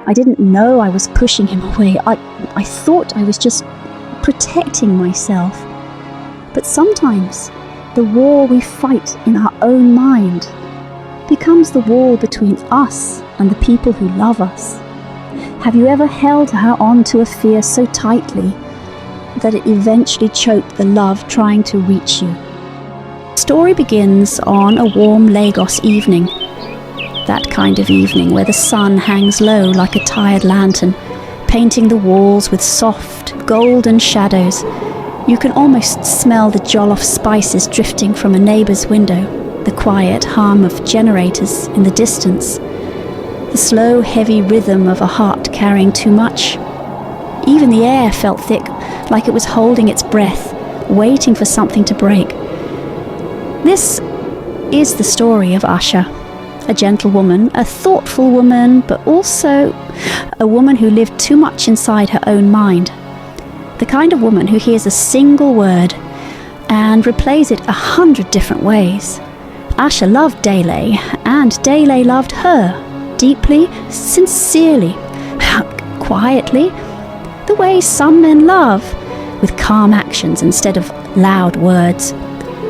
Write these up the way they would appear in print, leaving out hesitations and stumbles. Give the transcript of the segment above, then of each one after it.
I didn't know I was pushing him away. I thought I was just protecting myself. But sometimes the war we fight in our own mind becomes the wall between us and the people who love us. Have you ever held on to a fear so tightly that it eventually choked the love trying to reach you? The story begins on a warm Lagos evening. That kind of evening where the sun hangs low like a tired lantern, painting the walls with soft, golden shadows. You can almost smell the jollof spices drifting from a neighbour's window, the quiet hum of generators in the distance, the slow, heavy rhythm of a heart carrying too much. Even the air felt thick, like it was holding its breath, waiting for something to break. This is the story of Asha, a gentle woman, a thoughtful woman, but also a woman who lived too much inside her own mind. The kind of woman who hears a single word and replays it 100 different ways. Asha loved Dele, and Dele loved her, deeply, sincerely, quietly, the way some men love, with calm actions instead of loud words.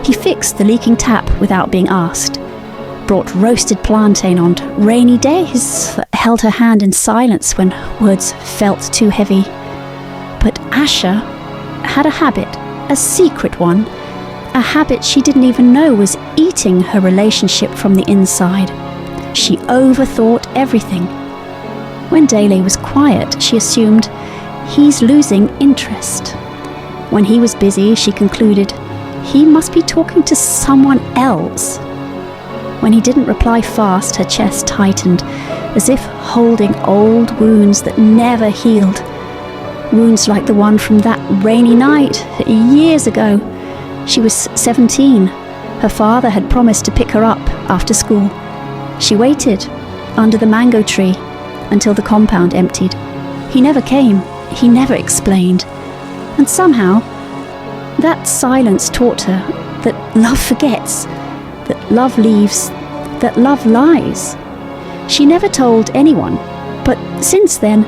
He fixed the leaking tap without being asked, brought roasted plantain on rainy days, held her hand in silence when words felt too heavy. But Asha had a habit, a secret one, a habit she didn't even know was eating her relationship from the inside. She overthought everything. When Dele was quiet, she assumed he's losing interest. When he was busy, she concluded he must be talking to someone else. When he didn't reply fast, her chest tightened, as if holding old wounds that never healed. Wounds like the one from that rainy night years ago. She was 17. Her father had promised to pick her up after school. She waited under the mango tree until the compound emptied. He never came. He never explained. And somehow, that silence taught her that love forgets, that love leaves, that love lies. She never told anyone, but since then,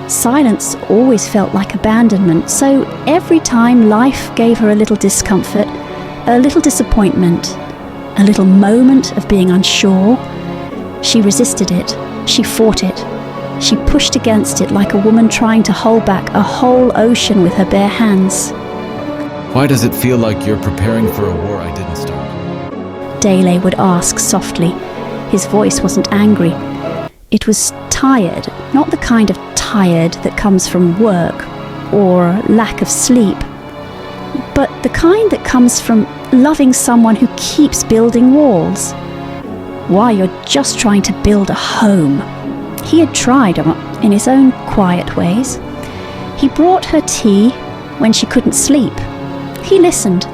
silence always felt like abandonment. So every time life gave her a little discomfort, a little disappointment, a little moment of being unsure, she resisted it, she fought it, she pushed against it like a woman trying to hold back a whole ocean with her bare hands. Why does it feel like you're preparing for a war I didn't start? Dele would ask softly. His voice wasn't angry. It was tired, not the kind of tired that comes from work or lack of sleep, but the kind that comes from loving someone who keeps building walls. Why, you're just trying to build a home. He had tried in his own quiet ways. He brought her tea when she couldn't sleep. He listened,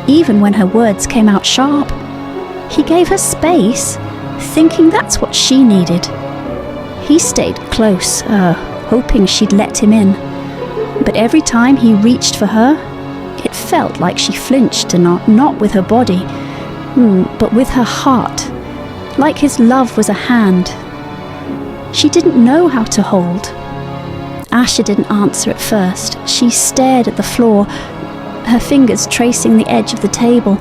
even when her words came out sharp. He gave her space, thinking that's what she needed. He stayed close, hoping she'd let him in. But every time he reached for her, it felt like she flinched, and not with her body, but with her heart, like his love was a hand she didn't know how to hold. Asha didn't answer at first. She stared at the floor, her fingers tracing the edge of the table,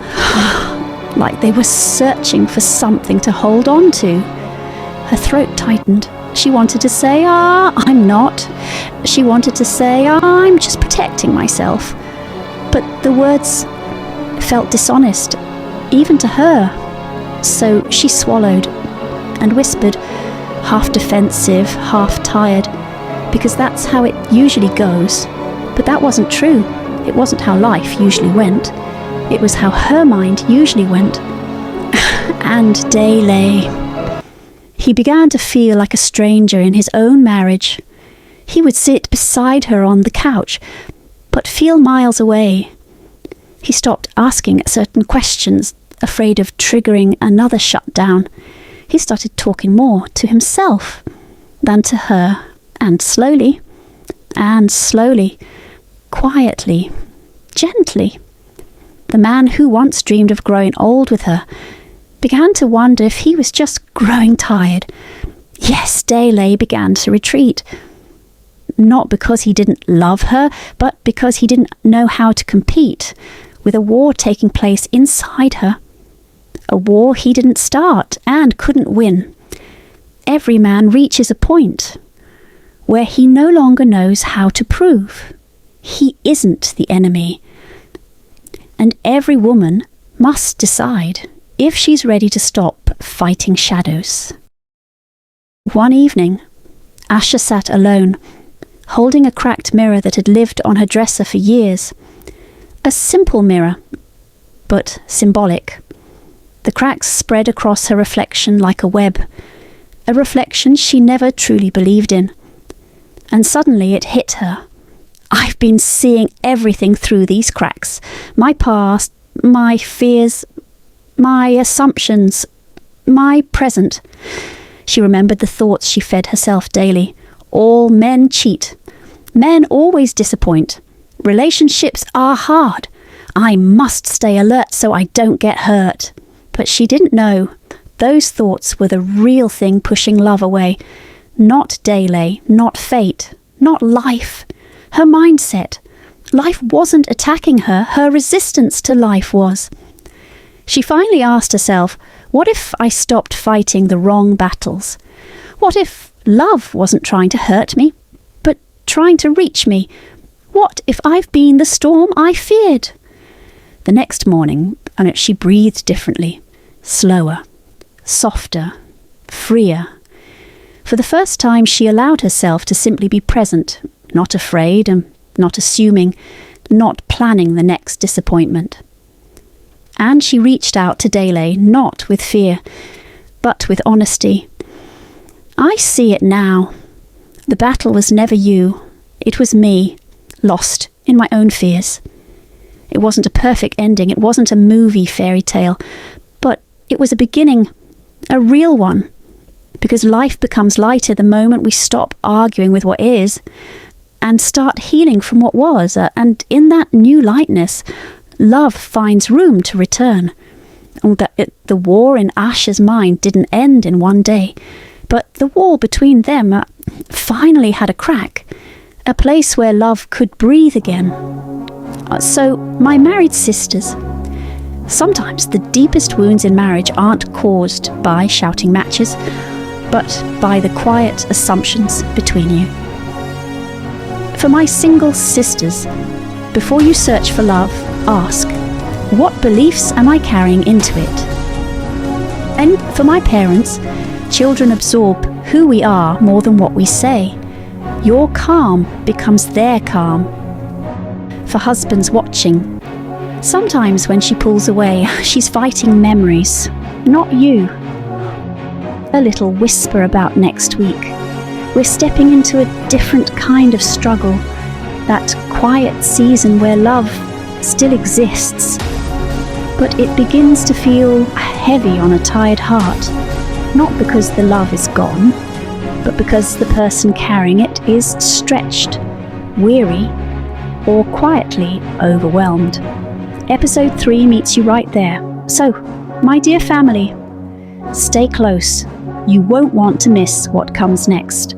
like they were searching for something to hold on to. Her throat tightened. She wanted to say, I'm not. She wanted to say, I'm just protecting myself. But the words felt dishonest, even to her. So she swallowed and whispered, half defensive, half tired, because that's how it usually goes. But that wasn't true. It wasn't how life usually went. It was how her mind usually went. And Dele. He began to feel like a stranger in his own marriage. He would sit beside her on the couch, but feel miles away. He stopped asking certain questions, afraid of triggering another shutdown. He started talking more to himself than to her, and slowly, quietly, gently. The man who once dreamed of growing old with her began to wonder if he was just growing tired, Yes, Dele began to retreat. Not because he didn't love her, but because he didn't know how to compete with a war taking place inside her. A war he didn't start and couldn't win. Every man reaches a point where he no longer knows how to prove he isn't the enemy. And every woman must decide if she's ready to stop fighting shadows. One evening, Asha sat alone, holding a cracked mirror that had lived on her dresser for years. A simple mirror, but symbolic. The cracks spread across her reflection like a web, a reflection she never truly believed in. And suddenly it hit her. I've been seeing everything through these cracks. My past, my fears, my assumptions, my present. She remembered the thoughts she fed herself daily. All men cheat. Men always disappoint. Relationships are hard. I must stay alert so I don't get hurt. But she didn't know those thoughts were the real thing pushing love away. Not Dele, not fate, not life. Her mindset. Life wasn't attacking her. Her resistance to life was. She finally asked herself, what if I stopped fighting the wrong battles? What if love wasn't trying to hurt me, but trying to reach me? What if I've been the storm I feared? The next morning, she breathed differently, slower, softer, freer. For the first time, she allowed herself to simply be present, not afraid and not assuming, not planning the next disappointment. And she reached out to Dele, not with fear, but with honesty. I see it now. The battle was never you. It was me, lost in my own fears. It wasn't a perfect ending. It wasn't a movie fairy tale. But it was a beginning, a real one. Because life becomes lighter the moment we stop arguing with what is and start healing from what was. And in that new lightness, love finds room to return. The war in Asha's mind didn't end in one day, but the wall between them finally had a crack, a place where love could breathe again. So, my married sisters, sometimes the deepest wounds in marriage aren't caused by shouting matches, but by the quiet assumptions between you. For my single sisters, before you search for love, ask, what beliefs am I carrying into it? And for my parents, children absorb who we are more than what we say. Your calm becomes their calm. For husbands watching, sometimes when she pulls away, she's fighting memories, not you. A little whisper about next week. We're stepping into a different kind of struggle, that quiet season where love still exists, but it begins to feel heavy on a tired heart, not because the love is gone, but because the person carrying it is stretched, weary, or quietly overwhelmed. Episode 3 meets you right there. So, my dear family, stay close. You won't want to miss what comes next.